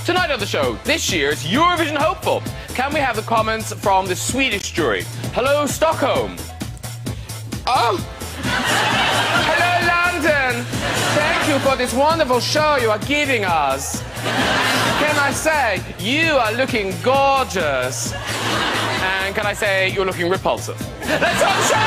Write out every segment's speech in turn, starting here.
Tonight on the show, this year's Eurovision hopeful. Can we have the comments from the Swedish jury? Hello, Stockholm. Oh. Hello, London. Thank you for this wonderful show you are giving us. Can I say, you are looking gorgeous. And can I say, you're looking repulsive. Let's on the show!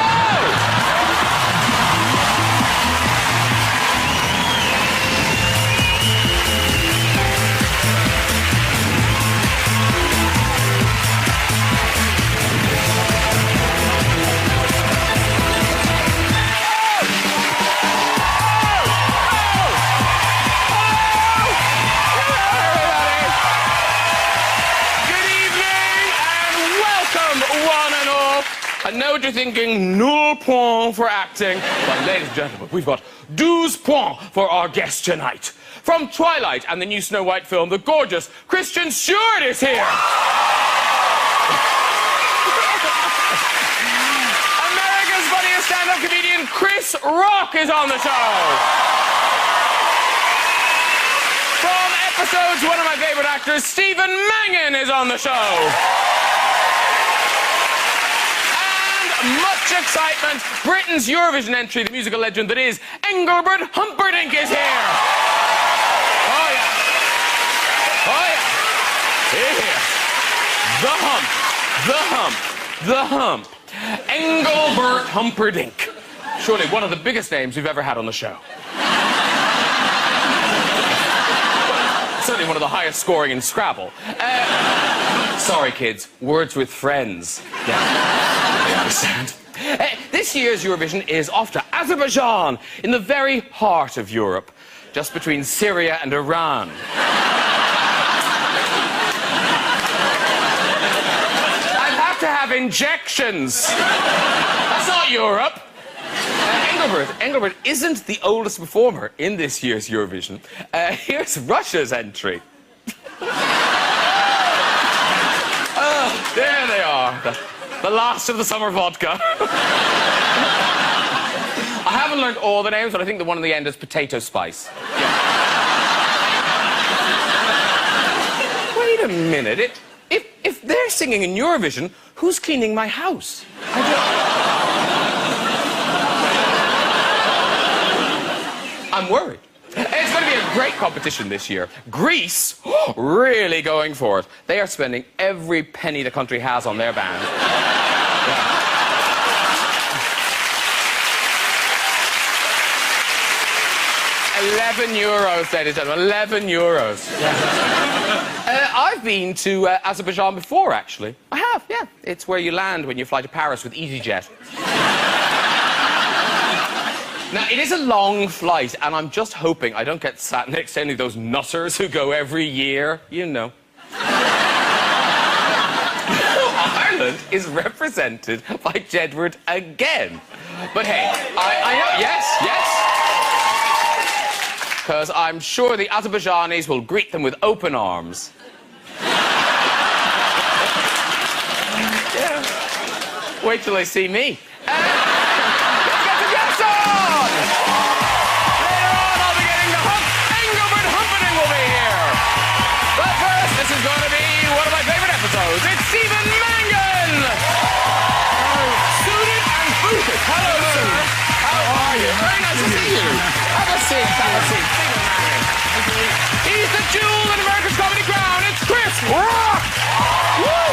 I know what you're thinking, 0 point for acting. But ladies and gentlemen, we've got 12 points for our guest tonight. From Twilight and the new Snow White film, the gorgeous Kristen Stewart is here. America's funniest stand-up comedian Chris Rock is on the show. From Episodes, one of my favourite actors, Stephen Mangan is on the show. Much excitement. Britain's Eurovision entry, the musical legend that is Engelbert Humperdinck is here. Oh, yeah. Oh, yeah. Here. The hump. Engelbert Humperdinck. Surely one of the biggest names we've ever had on the show. Certainly one of the highest scoring in Scrabble. Sorry, kids. Words with friends. Yeah. I understand. This year's Eurovision is off to Azerbaijan, in the very heart of Europe, just between Syria and Iran. I'd have to have injections. That's not Europe. Engelbert isn't the oldest performer in this year's Eurovision. Here's Russia's entry. Oh, there they are. The last of the summer vodka. I haven't learned all the names, but I think the one in the end is Potato Spice. Yeah. Wait a minute. If they're singing in Eurovision, who's cleaning my house? I'm worried. It's going to be a great competition this year. Greece, really going for it. They are spending every penny the country has on their band. Yeah. €11, ladies and gentlemen. €11. Yeah. I've been to Azerbaijan before, actually. I have, yeah. It's where you land when you fly to Paris with EasyJet. Now, it is a long flight, and I'm just hoping I don't get sat next to any of those nutters who go every year, you know. Ireland is represented by Jedward again. But hey, I know, yes. Because I'm sure the Azerbaijanis will greet them with open arms. Yeah. Wait till they see me. It's Stephen Mangan! Suited and booted. Hello, sir. How are you? Very nice to see you. Have a seat. Stephen Mangan. He's the jewel in America's comedy crown. It's Chris Rock! Woo!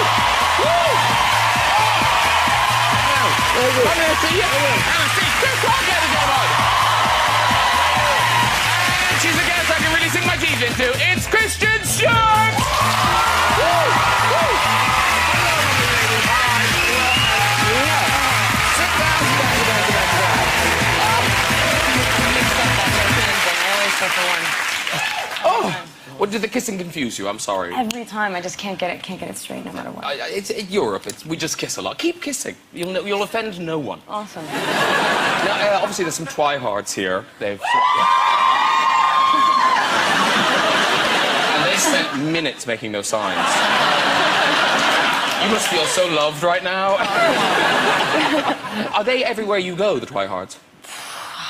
Come here, see you. Have a seat. Chris Rock, ladies and gentlemen. And she's a guest I can really sink my teeth into. It's Kristen Stewart! Oh, well, did the kissing confuse you? I'm sorry. Every time, I just can't get it straight, no matter what. It's Europe. We just kiss a lot. Keep kissing. You'll offend no one. Awesome. Now, obviously, there's some tryhards here. And they spent minutes making those signs. You must feel so loved right now. Are they everywhere you go, the tryhards?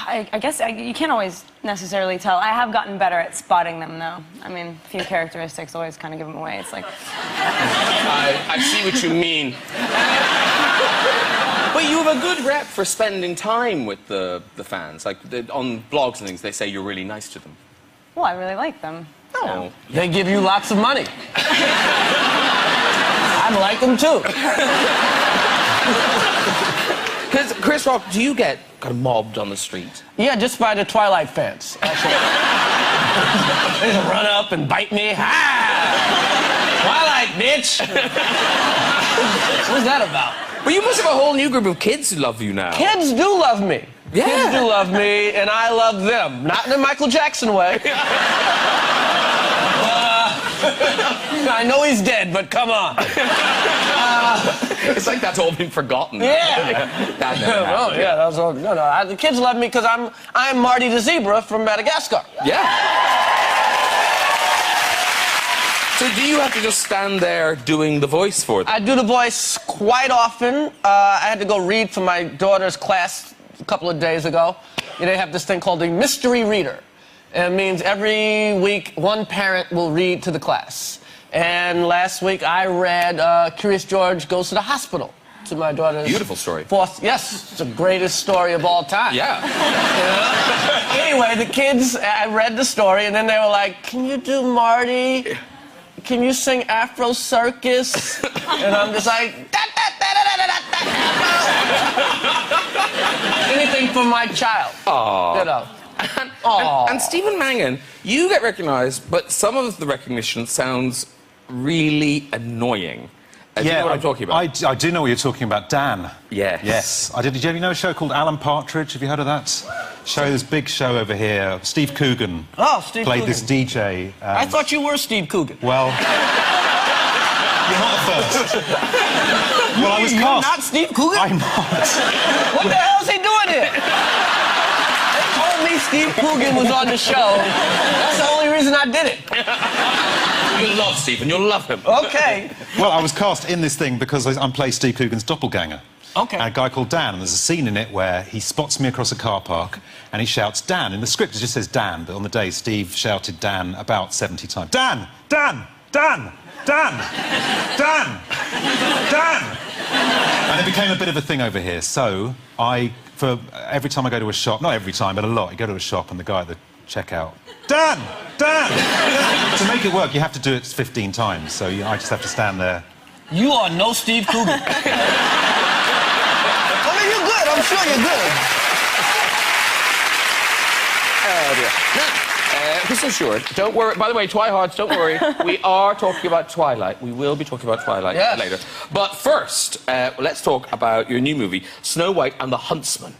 I guess you can't always necessarily tell. I have gotten better at spotting them, though. I mean, a few characteristics always kind of give them away. It's like... I see what you mean. But you have a good rep for spending time with the fans. Like, on blogs and things, they say you're really nice to them. Well, I really like them. Oh. They give you lots of money. I like them, too. Because, Chris Rock, do you get kind of mobbed on the street? Yeah, just by the Twilight fans, actually. They just run up and bite me. Ha! Twilight, bitch! What's that about? Well, you must have a whole new group of kids who love you now. Kids do love me. Yeah. Kids do love me, and I love them. Not in the Michael Jackson way. I know he's dead, but come on. It's like that's all been forgotten. Yeah. That never happened. Oh, yeah, that was all. No. The kids love me because I'm Marty the zebra from Madagascar. Yeah. So do you have to just stand there doing the voice for them? I do the voice quite often. I had to go read for my daughter's class a couple of days ago. They have this thing called the mystery reader. It means every week one parent will read to the class. And last week I read Curious George Goes to the Hospital to my daughter's... Beautiful story. Yes, it's the greatest story of all time. Yeah. Anyway, the kids, I read the story, and then they were like, can you do Marty? Can you sing Afro Circus? And I'm just like... Anything for my child. Aww. And Stephen Mangan, you get recognised, but some of the recognition sounds really annoying. Do you know what I'm talking about? I do know what you're talking about. Dan. Yes. Yes. Did you know a show called Alan Partridge? Have you heard of that? This big show over here. Steve Coogan. Oh, Steve played Coogan. this DJ. I thought you were Steve Coogan. Well, you're not the first. Well, I was You're cast. not Steve Coogan? I'm not. What the hell is he doing here? They told me Steve Coogan was on the show. That's the only reason I did it. You love Stephen, you'll love him. Okay. Well, I was cast in this thing because I'm playing Steve Coogan's doppelganger. Okay. A guy called Dan, and there's a scene in it where he spots me across a car park and he shouts Dan. In the script it just says Dan, but on the day Steve shouted Dan about 70 times. Dan! Dan! Dan! Dan! Dan! Dan! And it became a bit of a thing over here. So for every time I go to a shop, not every time, but a lot, you go to a shop and the guy at the checkout, Dan! Dan! To make it work, you have to do it 15 times, so I just have to stand there. You are no Steve Coogan. I mean, you're good. I'm sure you're good. Oh, dear. Now, Kristen Stewart, don't worry. By the way, Twihards, don't worry. We are talking about Twilight. We will be talking about Twilight later. But first, let's talk about your new movie, Snow White and the Huntsman.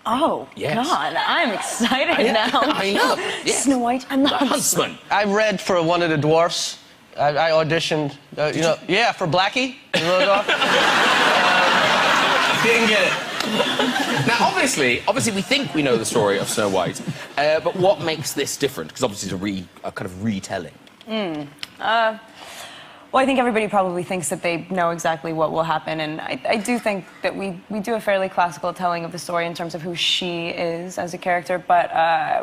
Oh, yes. God, I'm excited now. I know. Yes. Snow White and the Huntsman. I read for one of the dwarfs. I auditioned, for Blackie. Didn't get it. Now, obviously, we think we know the story of Snow White, but what makes this different? Because obviously it's a kind of retelling. Well, I think everybody probably thinks that they know exactly what will happen, and I do think that we do a fairly classical telling of the story in terms of who she is as a character, but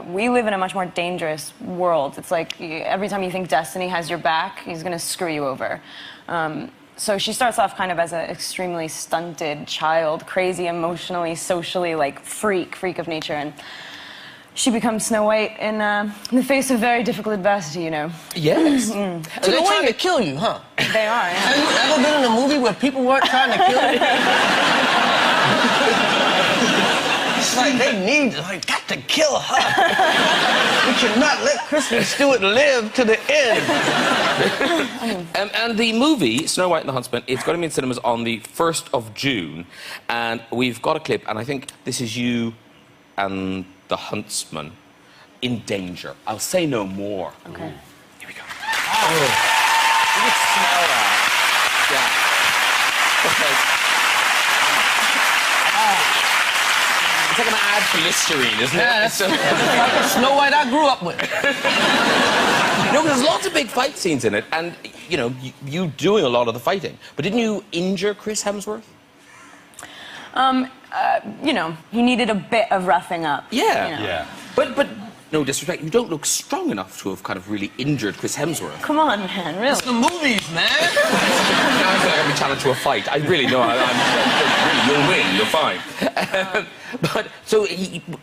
we live in a much more dangerous world. It's like every time you think Destiny has your back, he's going to screw you over. So she starts off kind of as an extremely stunted child, crazy, emotionally, socially, like freak of nature, and she becomes Snow White in the face of very difficult adversity, you know. Yes. So they're trying to kill you, huh? They are, yeah. Have you ever been in a movie where people weren't trying to kill you? It's like they got to kill her. We cannot let Kristen Stewart live to the end. And the movie, Snow White and the Huntsman, it's going to be in cinemas on the 1st of June, and we've got a clip, and I think this is you and the Huntsman in danger. I'll say no more. Okay. Here we go. Oh. You can smell that. Yeah. Okay. It's like an ad for Listerine, isn't it? Yeah, that's like the Snow White I grew up with. No, there's lots of big fight scenes in it, and, you know, you doing a lot of the fighting. But didn't you injure Chris Hemsworth? you know, he needed a bit of roughing up. Yeah. You know. Yeah. But no disrespect, you don't look strong enough to have kind of really injured Chris Hemsworth. Come on, man, really. It's the movies, man. Now I feel like I'm being challenged to a fight. I really know. Really, you'll win. You're fine. But so,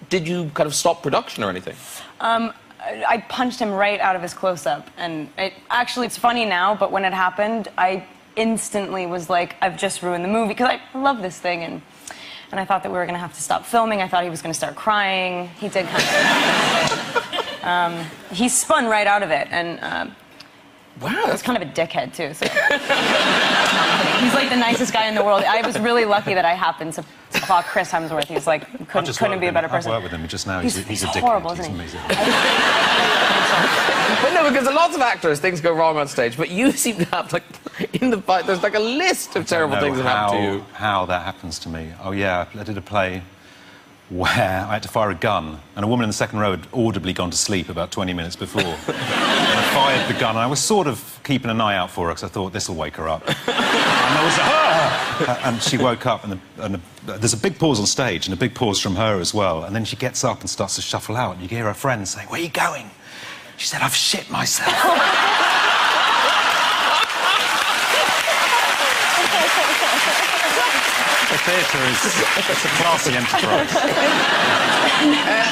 did you kind of stop production or anything? I punched him right out of his close-up, and actually, it's funny now, but when it happened, I instantly was like, I've just ruined the movie, because I love this thing, and I thought that we were going to have to stop filming. I thought he was going to start crying. He did kind of. He spun right out of it, and Wow. he's kind of a dickhead, too. So. He's like the nicest guy in the world. I was really lucky that I happened to clock Chris Hemsworth. He's like, couldn't be a better person. I've worked with him just now. He's a dickhead. Horrible, He's isn't he? amazing. But no, because lots of actors, things go wrong on stage, but you seem to have, like, in the fight, there's like a list of terrible things that happen to you. How that happens to me. Oh, yeah, I did a play where I had to fire a gun, and a woman in the second row had audibly gone to sleep about 20 minutes before. And I fired the gun, and I was sort of keeping an eye out for her, because I thought, this will wake her up. And I was like, ah! And she woke up, and there's a big pause on stage, and a big pause from her as well, and then she gets up and starts to shuffle out, and you hear her friend saying, where are you going? She said, I've shit myself. The theatre it's a classy enterprise.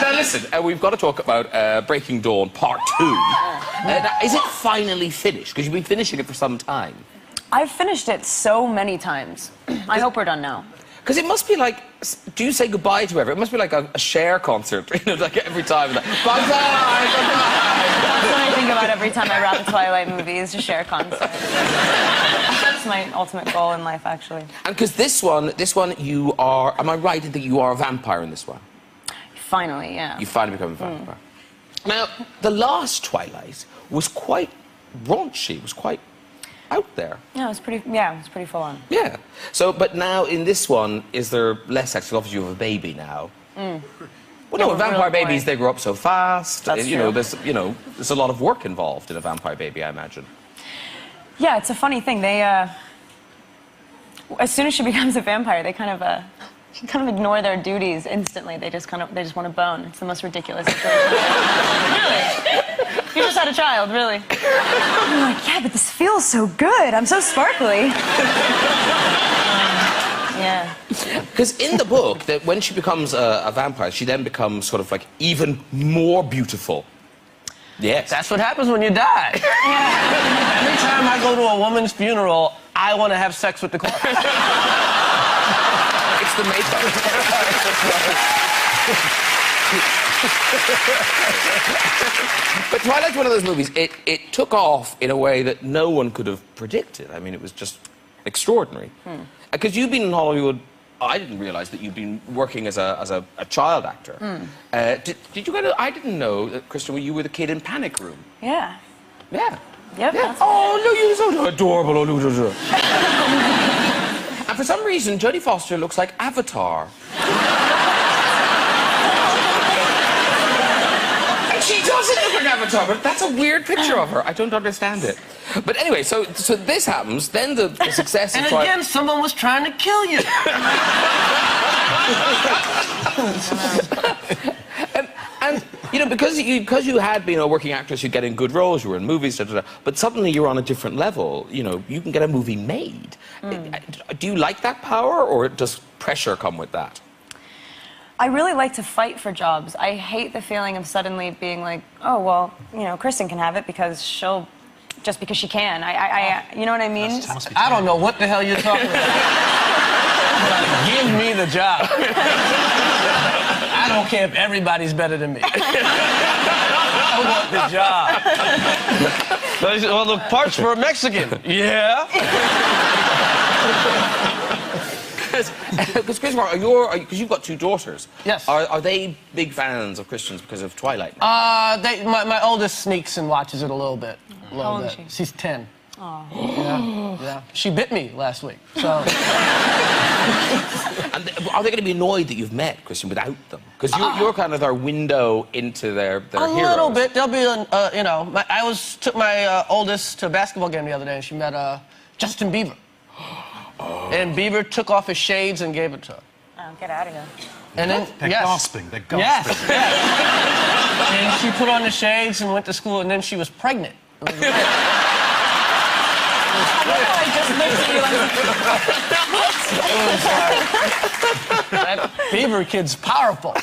Now listen, we've got to talk about Breaking Dawn Part 2. Now, is it finally finished? Because you've been finishing it for some time. I've finished it so many times. I hope we're done now. Because it must be like, do you say goodbye to everyone? It must be like a Cher concert, you know, like every time, like, bye-bye, bye-bye. That's what I think about every time I wrap a Twilight movie, is to share a concert. That's my ultimate goal in life, actually. And because this one, you are, am I right in thinking you are a vampire in this one? Finally, yeah. You finally become a vampire. Now, the last Twilight was quite raunchy, it was quite out there. Yeah, it was pretty full on. Yeah. So, but now in this one, is there less sex? Obviously, you have a baby now. Well, no, vampire babies, they grow up so fast. That's you know, true. there's a lot of work involved in a vampire baby, I imagine. Yeah, it's a funny thing. They, as soon as she becomes a vampire, they kind of ignore their duties instantly. They just want to bone. It's the most ridiculous situation. Really? You just had a child, really. I'm like, yeah, but this feels so good. I'm so sparkly. Yeah. Because in the book, that when she becomes a vampire, she then becomes sort of like even more beautiful. Yes. That's what happens when you die. Yeah. Every time I go to a woman's funeral, I want to have sex with the corpse. It's the makeup. But Twilight's one of those movies, it took off in a way that no one could have predicted. I mean, it was just extraordinary. Because you've been in Hollywood, I didn't realise that you'd been working as a child actor. Did you go to, I didn't know that, Kristen, you were the kid in Panic Room. Yeah. Yeah. Yep. Yeah. Oh, no, you're so adorable. And for some reason, Jodie Foster looks like Avatar. And she doesn't look like Avatar, but that's a weird picture of her. I don't understand it. But anyway, so this happens, then the success And is again, someone was trying to kill you. And you know, because you had been a working actress, you're getting good roles, you were in movies, but suddenly you're on a different level. You know, you can get a movie made. Do you like that power, or does pressure come with that? I really like to fight for jobs. I hate the feeling of suddenly being like, oh, well, you know, Kristen can have it because she'll, just because she can. You know what I mean? I don't know what the hell you're talking about. Give me the job. I don't care if everybody's better than me. I want the job. Well, the parts for a Mexican. Yeah. Because Chris, because you've got two daughters. Yes. Are they big fans of Christians because of Twilight? My oldest sneaks and watches it a little bit. How old is she? She's 10. Oh. Yeah. She bit me last week, so... And are they going to be annoyed that you've met Christian without them? Because you're kind of their window into their heroes. A little bit. They'll be, you know... I took my oldest to a basketball game the other day, and she met Justin Bieber. And Bieber took off his shades and gave it to her. Oh, get out of here. And then, They're yes. gasping. They're gasping. Yes, yes. And she put on the shades and went to school, and then she was pregnant. I just looked at you like... That Bieber kid's powerful.